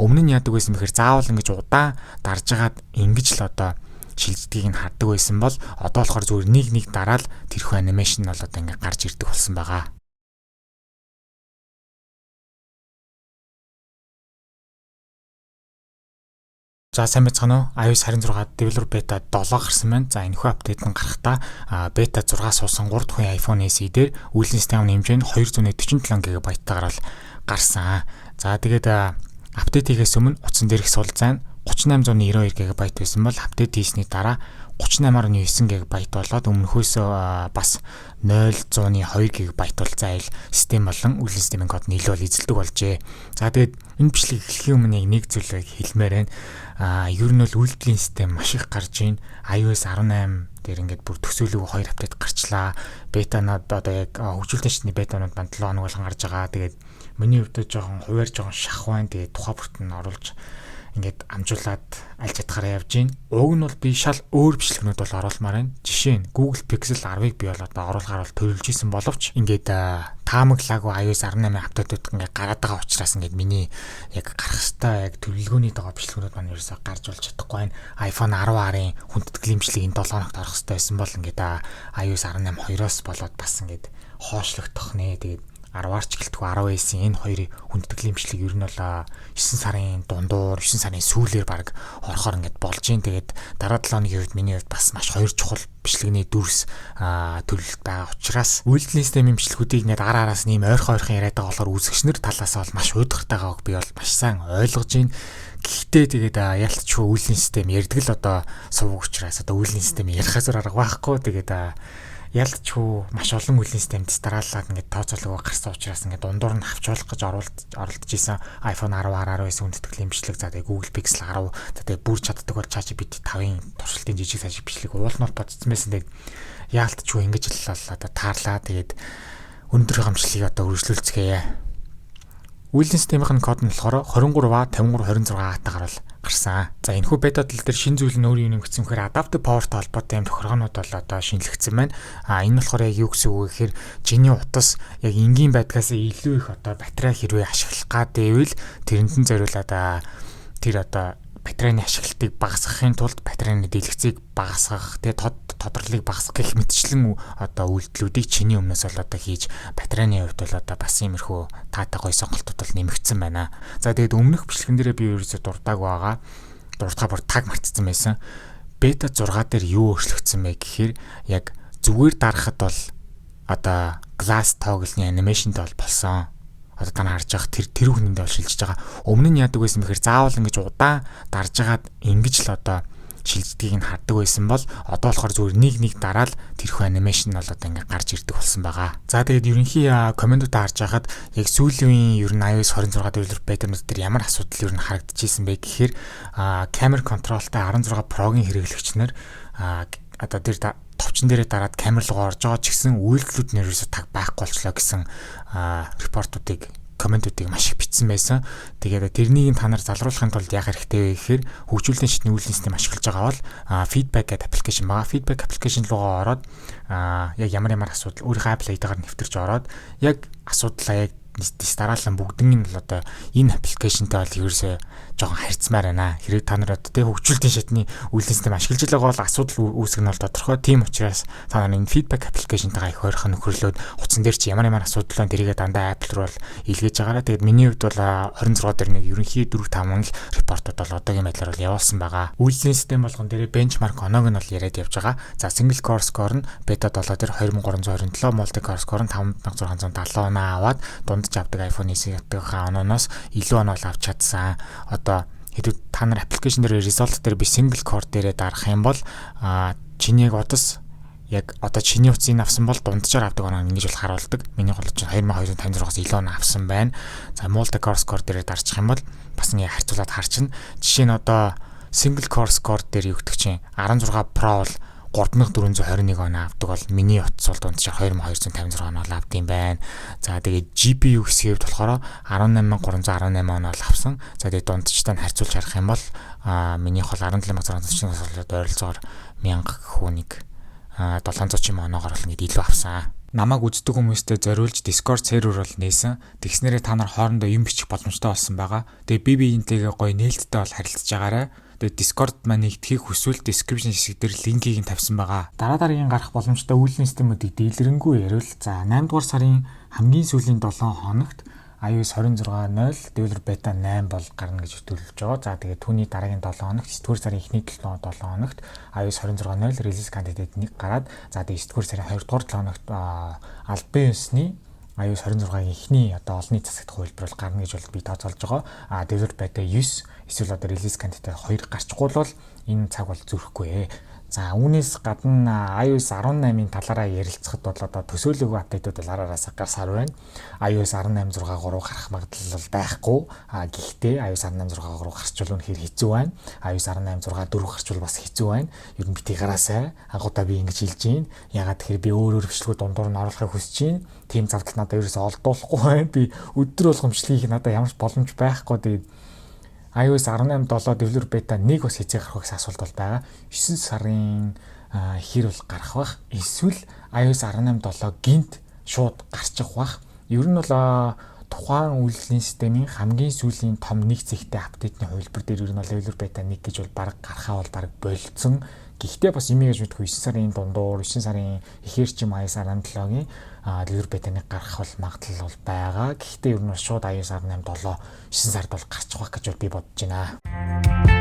Өмнө нь яадаг байсан бэхээр заавал ингэж удаан дарж агаад ингэж л одоо шилждгийг нь хаддаг байсан бол одоо болохоор зүгээр нэг дараал тэрхүү анимашн нь бол одоо ингэ гарч ирдэг болсон байгаа. За сайн байцгаана уу? iOS 26 Developer Beta 7 гарсан байна. За энэхүү апдейт нь гарахдаа Beta 6 суусан 3 дахь үеийн iPhone SE дээр үйлдвэрлэлийн системийн хэмжээ нь 247 GB-тайгаар л гарсан. За тэгээд апдейт хийхээс өмнө утсан дээрх сул зайн 3892 GB байсан бол апдейт хийсний дараа 38.9 GB болоод өмнөхөөс бас 0.102 GB бол зайл систем болон үйлдвэрлэлийн системийн код нийлүүл эзэлдэг болжээ. За тэгээд энэ бичлэг эхлэхийн өмнө нэг зүйлийг хэлмээр байна. Ер нь бол үйлдвэрлэлийн систем маш их гарч ийн. iOS 18 дээр ингээд бүр төсөөлөв 2 апдейт гарчлаа. Бетанууд одоо яг хөгжүүлэлтийн бетанууд бан 7 хоног болгон гарч байгаа. Тэгээд миний хувьд жоохон хуваар жоохон шах байна. Тэгээд тухай бүрт нь оруулж ингээд амжуулаад аль чадхаараа явж гин. Уг нь бол би шал өөр бичлэгнүүд бол оруулмаар байна. Жишээ нь Google Pixel 10-ыг би бол одоо оруулахаар бол төлөвлөж исэн боловч ингээд таамаглаагүй iOS 18 апдейтууд ингээд гараад байгаа учраас ингээд миний яг гарах хэвээр яг төлөвлөгөөний дага бичлэгнүүд маань ерөөсөөр гарч болж чадахгүй байна. iPhone 10R-ын хүндэтгэлийн бичлэг энэ 7 хоногт орох хэвээр байсан бол ингээд iOS 18 2-оос болоод бас ингээд хоошлогдох нэ. Тэгээд 10-аар ч гэлтгүй 10S-ийн энэ хоёрын хүндэтгэлийн бичлэг ер нь бол 9 сарын дундуур 9 сарын сүүлээр баг орохоор ингээд болж гин. Тэгээд дараа 7 өдрийн хувьд миний хувьд бас маш хоёр чухал бичлэгний дүрс төлөвлөлт байгаа учраас үйлдвэрлэлийн системийн бичлэгүүдийг ингээд араас нэм ойрхон яриад байгаа болохоор үзэгчнэр талаас бол маш уйдгартайгааг би бол маш сайн ойлгож гин. Гэхдээ тэгээд ялцчгүй үйлдвэрлэлийн систем ярьдаг л одоо сувг учраас одоо үйлдвэрлэлийн систем ярихаас арга байхгүй. Тэгээд ялцчгүй маш олон үйлдвэрлэлийн системд дараалаад ингээд тооцоолгоо гарсан учраас ингээд дундуур нь авчруулах гэж оролдож исэн iPhone 10R байсан хүндэтгэлийн бичлэг. За тэгээд Google Pixel 10 за тэгээд бүр чаддаг бол ChatGPT 5-ын туршилтын жижиг сажиг бичлэг уулнаар бодсон байсан. Тэгээд яалтчгүй ингэж л одоо таарлаа. Тэгээд өндөр хамжлалыг одоо үргэлжлүүлцгээе. Үйлдвэрлэлийн системийн код нь болохоор 23A 5326A-тайгаар бол гарсан. За энэхүү бета тал дээр шин зүйл нь өөр юм нэмэгдсэн гэхээр adaptive powerтай холбоотой юм тохиргоонууд бол одоо шинэлэгдсэн байна. Энэ болохоор яг юу гэсэн үг вэ гэхээр чиний утас яг энгийн байдгаас илүү их одоо батарей хэрвээ ашиглах гадээвэл тэрнтэн зориулаад тэр одоо батарейны ашиглалтыг багасгахын тулд батарейны дэлгэцийг багасгах, тэгээд тодорлыг багасгах гэх мэтчлэн одоо үйлдэлүүдийг чиний өмнөөс бол одоо хийж батарейны хувьд бол одоо бас иймэрхүү таатай гой сонголтууд бол нэмэгдсэн байна. За тэгээд өмнөх бичлэгэн дээрээ би ерөөсө дуртаг байгаа. Дуртага бүр таг мартсан байсан. Бета 6 дээр юу өөрчлөгдсөн бэ гэхээр яг зүгээр дарахад бол одоо glass toggle-ны анимашнтай бол болсон. Одоо та нар харж байгаа тэр хүнэндээ бол шилжиж байгаа. Өмнө нь яадаг байсан бэхээр заавал ингэж удаан дарж агаад ингэж л одоо шилждгийг нь хаддаг байсан бол одоо болохоор зүгээр нэг дараал тэрхүү анимашн нь бол одоо ингэ гарч ирдэг болсон байгаа. За тэгээд ерөнхий комментуудаа харж байхад яг сүүлийн үеийн ер нь iOS 26 Developer Beta-нууд дээр ямар асуудал ер нь харагдчихсэн бэ гэхээр камер контролтой 16 Pro-гийн хэрэглэгч нар одоо тэр товчон дээрээ дараад камер руу орж байгаа ч гэсэн үйлдэлүүд нэрээс таг байхгүй болчлоо гэсэн репортуудыг комментуудыг маш их бичсэн байсан. Тэгээд тэрнийг та нар залруулахын тулд яах хэрэгтэй вэ гэхээр хөгжүүлэлтийн шатны үйлдвэрлэлийн систем ашиглаж байгаа бол feedback гэдэг аппликейшн байгаа. Feedback аппликейшн руугаа ороод яг ямар асуудал өөрийнхөө Apple ID-гаар нэвтэрч ороод яг асуудлаа яг дараалан бүгднийг нь л одоо энэ аппликейшнтэй бол ерөөсөө жоохон харьцмаар байна. Хэрэг та нар одоо тэг хөгжүүлэлтийн шатны үйлдвэрлэлийн систем ашиглаж байгаа бол асуудал үүсгэх нь бол тодорхой. Тийм учраас та нар энэ feedback аппликейшнтэйгээ их ойрхон нөхөрлөөд утсан дээр чи ямар асуудал байна тэрийгээ дандаа Apple руу бол илгээж байгаараа. Тэгээд миний хувьд бол 26 дээр нэг ерөнхий 4-5 л репортууд бол одоогийн байдлаар бол явуулсан байгаа. Үйлдвэрлэлийн систем болгон дээр benchmark оноог нь бол яриад явж байгаа. За single core score нь beta 7 дээр 2327, multi core score нь 5670 оноо аваад дундаж авдаг iPhone SE-ийнхаа онооноос илүү оноо авч чадсан. Одоо хэдүүд та нар аппликейшн дээр result дээр би single core дээрээ дарах юм бол чиний яг утас яг одоо чиний утсыг авсан бол дунджаар авдаг оноо ингэж бол харуулдаг. Миний бол 2256-аас илүү оноо авсан байна. За multi core score дээрээ дарчих юм бол бас ингэ харьцуулаад харчихна. Жишээ нь одоо single core score дээр юу гэдэг чинь 16 Pro бол 3421 оноо авдаг бол миний утас бол дунджаар 2256 оноо авд юм байна. За тэгээд GPU хэсгээд болохоор 18318 оноо авсан. За тэгээд дундчтай нь харьцуулж харах юм бол минийх бол 17640-аас болоод ойролцоогоор 1000 хүнийг 700 оноогоор л ингэ илүү авсан. намайг үздэг хүмүүстээ зориулж Discord сервер бол нээсэн. Тэгснээрээ та нар хоорондоо юм бичих боломжтой болсон байгаа. Тэгээ би биентэйгээ гоё нээлттэй бол харилцаж байгаарай. Тэгээ Discord маань нэгтгэхийг хүсвэл description хэсэг дээр линкийг нь тавьсан байгаа. Дараагийн гарах боломжтой үйлдвэрлэлийн системүүдийг дийлрэнгүй яриул. За 8 дугаар сарын хамгийн сүүлийн 7 хоногт iOS 26.0 developer beta 8 бол гарна гэж төлөвлөж байгаа. За тэгээд түүний дараагийн 7 хоногт 9-р сарын эхний 7 хоногт iOS 26.0 release candidate 1 гараад за тэгээд 9-р сарын 2-р 7 хоногт албан ёсны iOS 26-гийн эхний одоо олонний засагт хувилбар бол гарна гэж бол би тооцоолж байгаа. Developer beta 9 эсвэл одоо release candidate 2 гарчихгүй бол энэ цаг бол зүрхгүй. За үүнээс гадна iOS 18-ын талаараа ярилцахад бол одоо төсөөлөгөө апдейтууд бол араараас гарсаар байна. iOS 18.6.3 гарах магадлал бол байхгүй. Гэхдээ iOS 18.6.3 гарчвал үнэхээр хэцүү байна. iOS 18.6.4 гарчвал бас хэцүү байна. Ер нь бити гараасай. Агуудаа би ингэж хэлж байна. Ягаад тэгэхээр би өөр бичлэгүүд дундуур нь оруулахыг хүсэж байна. Тим завдал надад ерөөсөй олдуулахгүй байна. Би өдөр болгон бичлэгийг надад ямар ч боломж байхгүй. Тэгээд iOS 18.7 developer beta 1 бас хэзээ гарах вэ гэсэн асуулт бол байгаа. 9 сарын хэр бол гарах бах. Эсвэл iOS 18.7 гинт шууд гарчих бах. Ер нь бол тухайн үйлдвэрлэлийн системийн хамгийн сүүлийн том нэг зэгтэй апдейтны хувилбар дээр ер нь developer beta 1 гэж бол баг гарахаа бол баг болцсон. Гэхдээ бас юм яаж мэдгүй 9 сарын дундуур 9 сарын эхэр чим iOS 17-гийн developer beta 1 гарах бол магадлал бол байгаа. Гэхдээ ер нь шууд iOS 18.7 9 сард бол гарчих واخ гэж би бодож байна.